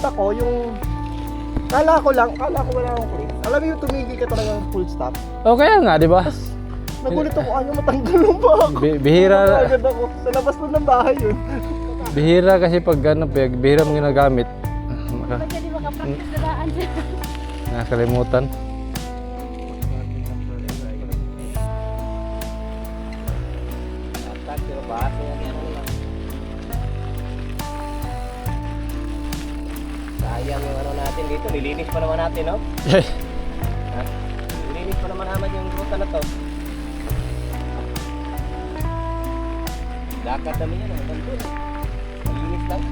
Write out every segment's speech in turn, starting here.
nakita ko yung kala ko wala akong clip. Alam mo yung tumigil ka talaga ng full stop. O kaya nga, di ba? Nagulit ako, ayaw matanggal ng ba ako. Bihira, Agad ako. Sa labas mo ng bahay yun. bihira kasi pag ano, bihira mo ginagamit. Ba't hindi makapractice na daan siya? Nakalimutan. Sayang yung ano natin dito, nilinis pa naman natin, no? Ha? Nilinis pa naman naman yung ruta na to. Lakad namin yan, hanggang doon. Nalinis lang.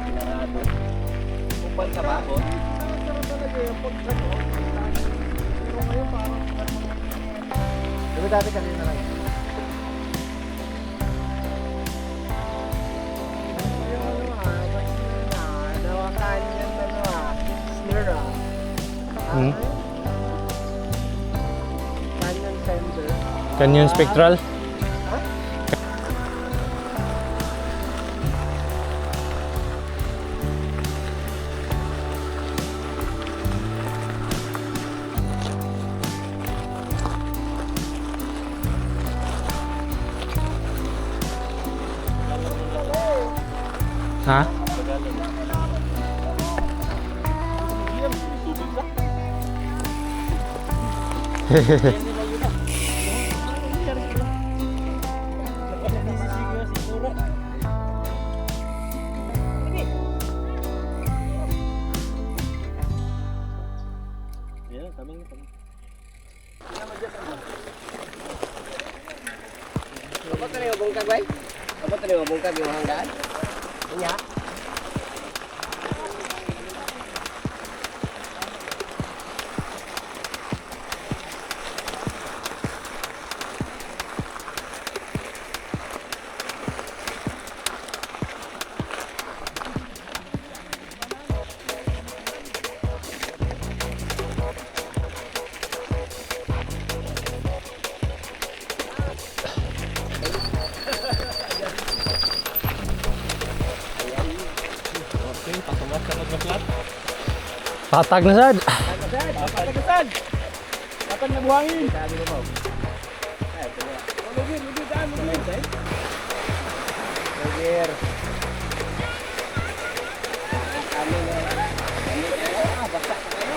Pinarado. Upal sa babo. Sarap talaga yung pag-ano. Pero ngayon parang diba dati kanina lang. Hmm? Canyon sensor. Canyon spectral. Ha? Kapag na yung bungkag, bay? Kapag na yung bungkag yung hanggaan? Inya? Patag na sad. Patag na buhangin. Sabi mo mo. Roger. Kami na. Basta kayo.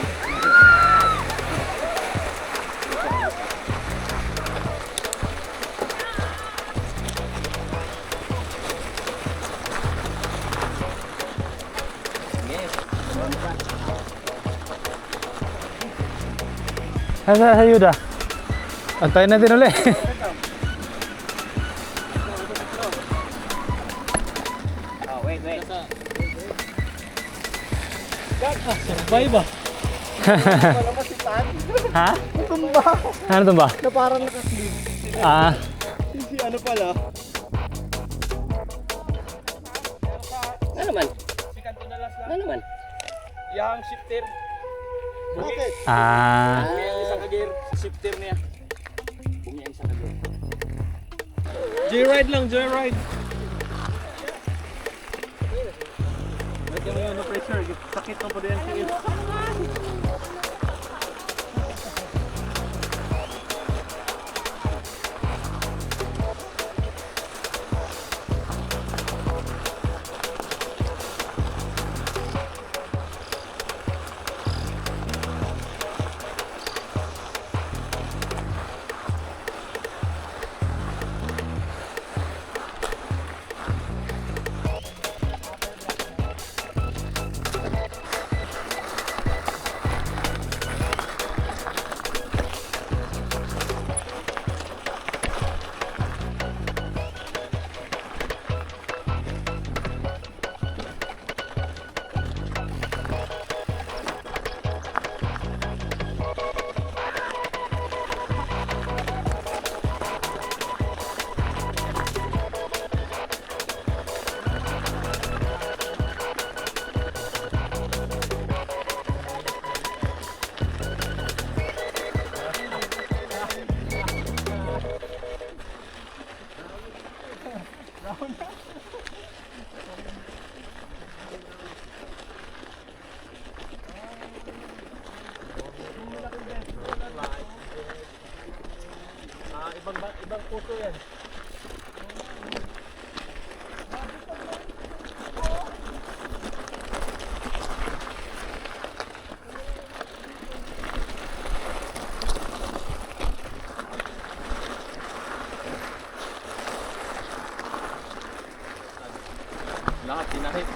Asa sa ayuda? Antayin natin ulit. Oh, wait. Sabay ba? Wala masitan. Ha? Tumba. Ano to ba? Na parang nakaslip. Ah, Si ano pala? Ano naman? Ano naman? Yang shifter. Bakit? Yung isang kagir, shifter niya. Bumi ang isang kagir. Joyride lang, joyride. Lagyan mo yun no pressure. Sakit mo pa din yung yan. Lahat tinahit.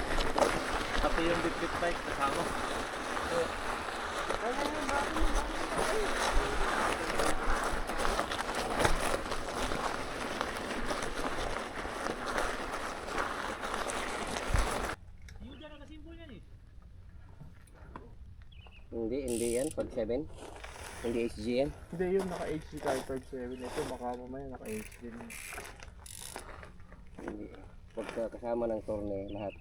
Pati yung bitbit bike kasama. Hindi yan, pag 7. Hindi HG yan. Hindi yun, naka-HD tayo 5.7. Ito baka mamaya naka-HD din. Hindi. Pagka kasama ng torne, lahat.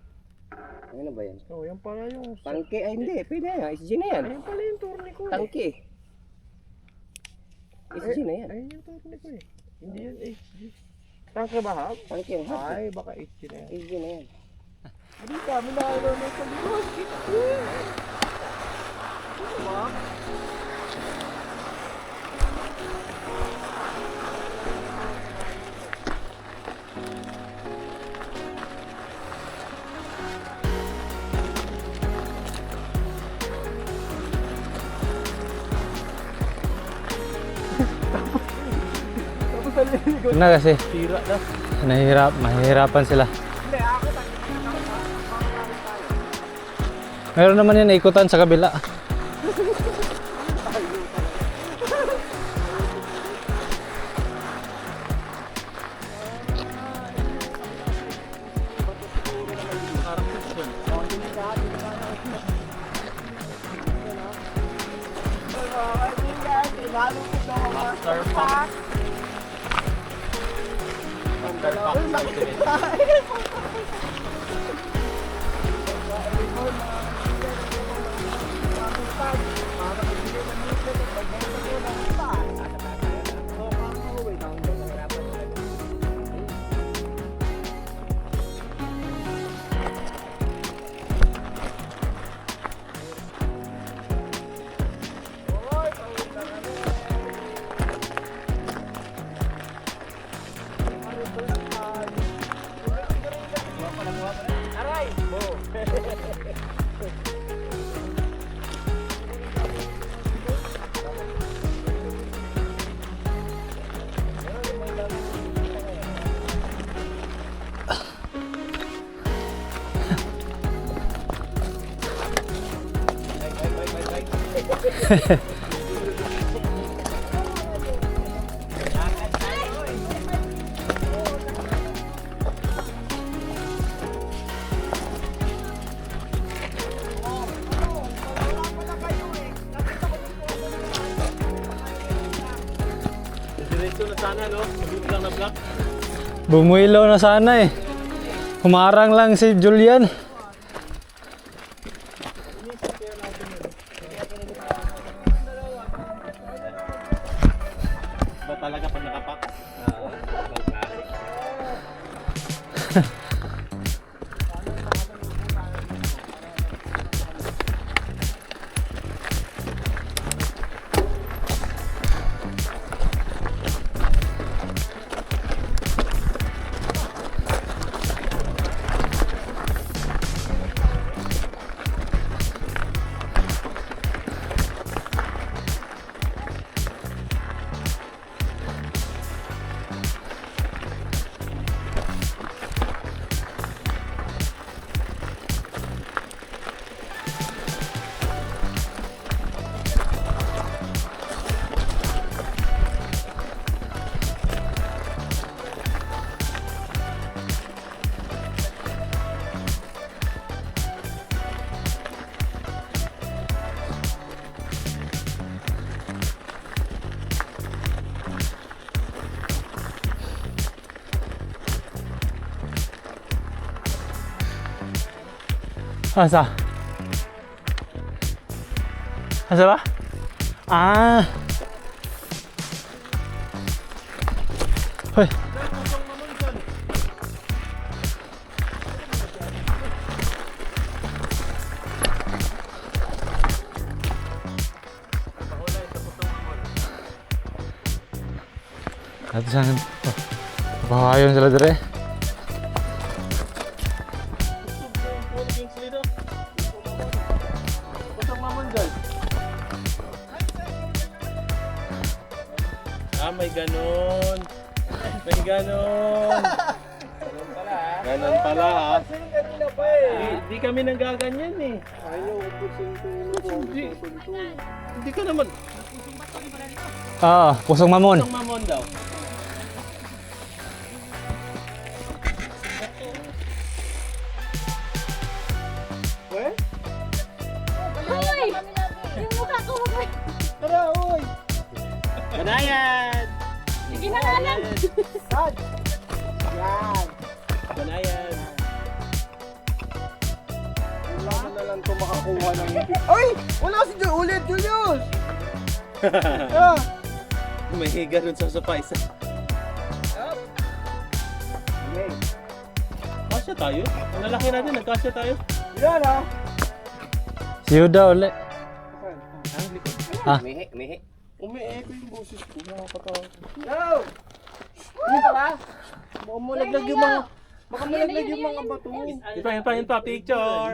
Ano na ba yan? Oh, yan pala yung... Tangke, ay hindi. Pwede na yan. HG na yan. Ayun pala yung turni ko eh. Tangke. HG na yan. Ayun yung turni ko eh. Hindi yan HD. Tangke ba hab? Tangke ang hap. Ay, baka HD na yan. HG na yan. Hindi kami nakalaw na sa likod. Diba? Tapos sa likod. Yun na kasi, Tira na. mahihirapan sila. Hindi, ako Meron naman yan ikutan sa kabila. Diretso na sana, no? Hindi lang na block. Bumuilaw na sana eh. Humarang lang si Julian. Ba talaga pag nakapak? Asa? Asa ba? Ah. Hoy. Ito saan? Oh. Bahayon sila dire. Pusang mamon dyan. May ganon. May ganon. Ganon pala ha. Sino kanina pa eh? Di kami nanggaganyan eh. Ayaw, pusing Hindi ka naman. Pusong mamon. Pusong mamon daw. Weh? Uy! Yung mukha ko, wag. Tara, oy! Banayan! Sige na nga lang. Sad! Yan! Banayan! Kailangan na lang ito makakuha ng... Ay! Wala si Julius! Ah! May higa dun sa sopa isa. Okay. Kasya tayo? Ang lalaki natin, nagkasya tayo. Yan ah! Siyuda uli. Ah. Mihi. Umi-echo yung boses ko. Nakakatawa. Yo! Ano ba? Baka malaglag yung mga... Baka malaglag yung mga bato. Yan pa, picture!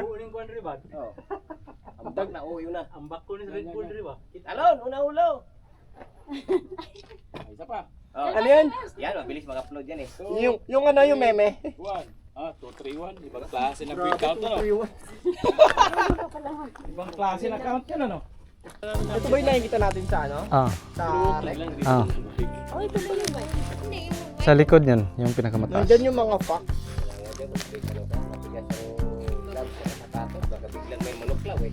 Ambag na, oh, yun na. Ambak ko ni Red Bull, di ba? Alon, una-ulo. Isa pa. Oh. Ano yan? Yan, mabilis mag-upload yan eh. Yung ano yung meme? 2, 3, 1. Ibang klase ng breakout ano? Ibang klase ng count yan ano? Ito ba yung nakikita natin sa ano? Sa rec? Oh, ito ba yung white? Hindi, yung white. Sa likod yan, yung pinakamataas. Nandyan yung mga facts. Biglang may manuklaw eh.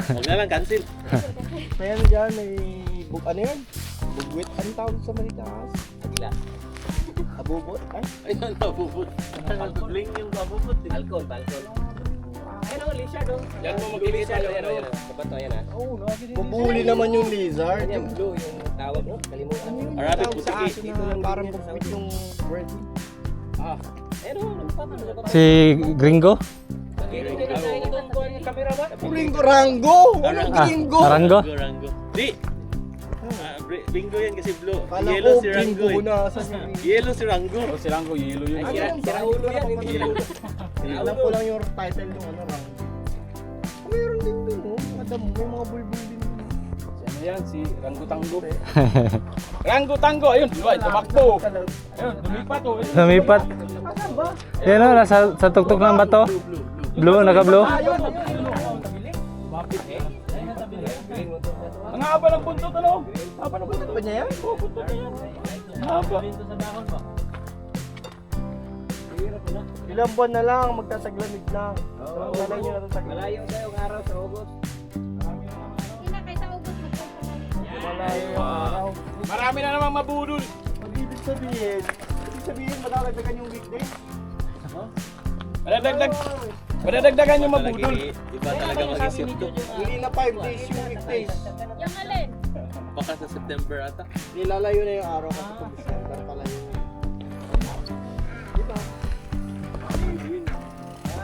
Huwag na lang, cancel. May ano dyan, may... Ano yan? Bugwit. Anong tawag sa malitaas? Agila. Abubot? Ay? Ayun, nabubot. Bling yung nabubot. Balkon. Ayun o, lizard o. Yan mo mag-lizard. Yan o. Kabato, yan ah. Oo, bubuli naman yung lizard. Yan yung blue, yung tawag mo. Kalimutan mo. Arabic Tawag sa putik. aso na parang bugwit yung bird. Ayun o, nagpapalo. Si Gringo? Kamera ba? Ringo Rango! Anong Gringo? Rango? Rango. Di! Bingo yan kasi blue. Kala Yellow ko si Rango Gringo eh. na sa Yellow si Rango. Oh, si Rango, yellow yun. Sira ulo yan, hindi sira ulo. Alam ko lang yung title yung ano Rango. Mayroon din dun oh. Mga damo, may mga bulbul din dun. Ano yan? Si Rango Tango. Rango Tango! Ayun, di ba? Tumakbo. Ayun, lumipat oh. Lumipat. Asan ba? Yan o, sa tuktok ng bato. Blue, naka-blue. Ayun! Ang haba ng buntot ano? Haba na ba niya yan? Oh, buntot na yan. Ang haba. Ilang buwan na lang, magtataglamig lang. Malay nyo na itong taglamig. Malayo na yung araw sa August. Hindi na kahit ako gusto magpapalagay. Malayo yung araw. Marami na naman mabudol. Ibig sabihin, madagdagan yung weekday. Madadagdagan yung mabudol. Iba talaga mag-isip to. Hindi na 5 days yung weekdays. Yung alin? Baka sa September ata. Nilalayo na yung araw kasi kung December pala yung... Diba?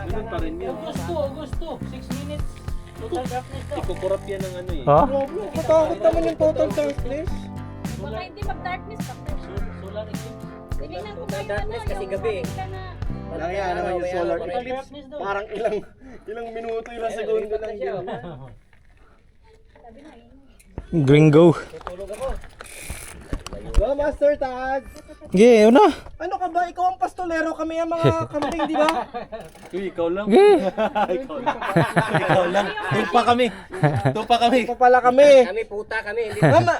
Ganun pa rin yun. Augusto, 6 minutes. Total darkness daw. Ikukurap yan ng ano eh. Ha? Grabe, katakot naman yung total darkness. Baka hindi mag-darkness pa. Solar eclipse. Tinignan ko Total kayo darkness kasi yung gabi eh. ka na Lang yan naman yung solar Total eclipse. darkness daw. Parang ilang minuto, ilang segundo lang yun. sabi na yun. Gringo. Go, Master Tad! Ge, yun na. Ano ka ba? Ikaw ang pastolero, kami ang mga kambing, di ba? Uy, ikaw lang. Ge. Ikaw lang. Tupa kami. Ito pala kami. Kami puta kami. Hindi Ama!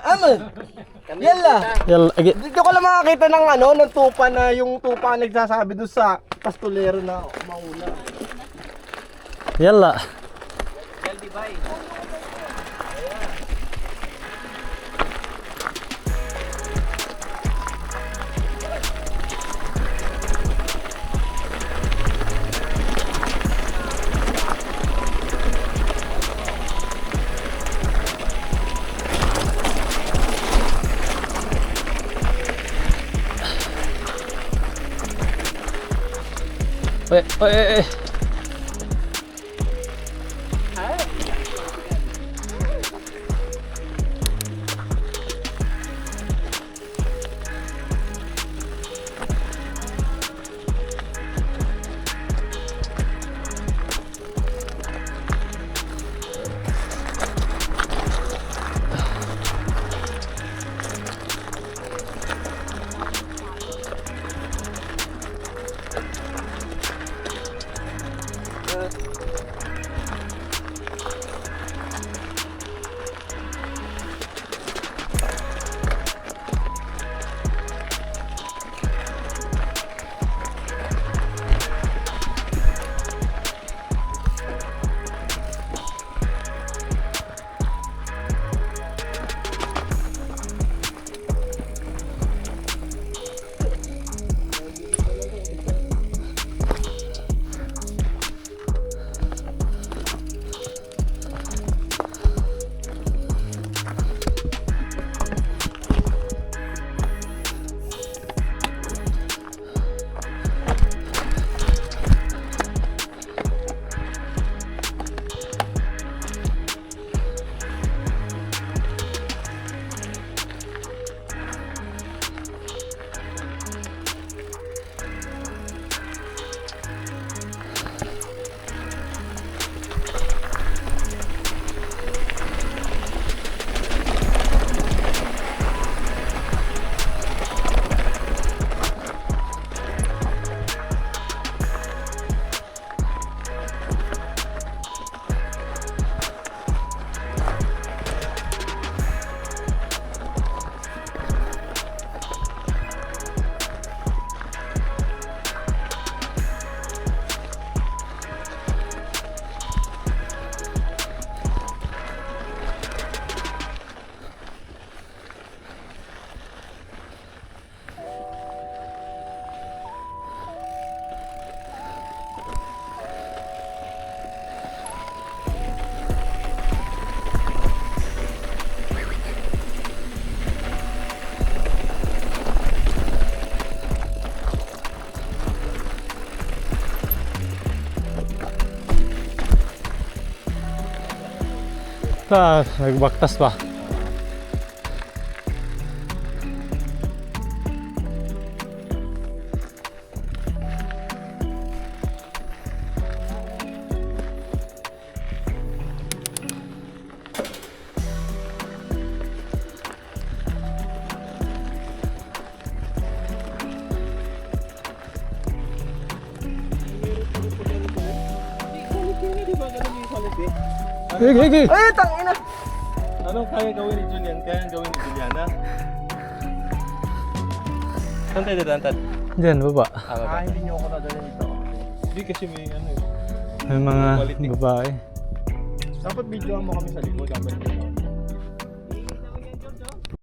kami Yala! puta. Yalla, ge. Dito ko lang makakita ng ano, ng tupa na yung tupa ang nagsasabi doon sa pastolero na mauna. Yalla. Healthy bye. Oy. Nagbaktas pa. Gigi! Ay, tangina! Anong kaya gawin ni Julian? Kaya gawin ni Juliana? Saan tayo dadaan? Diyan, baba. Hindi nyo ako nadala dito. Hindi kasi may ano eh. May mga babae. Dapat videoan mo kami sa likod. Dapat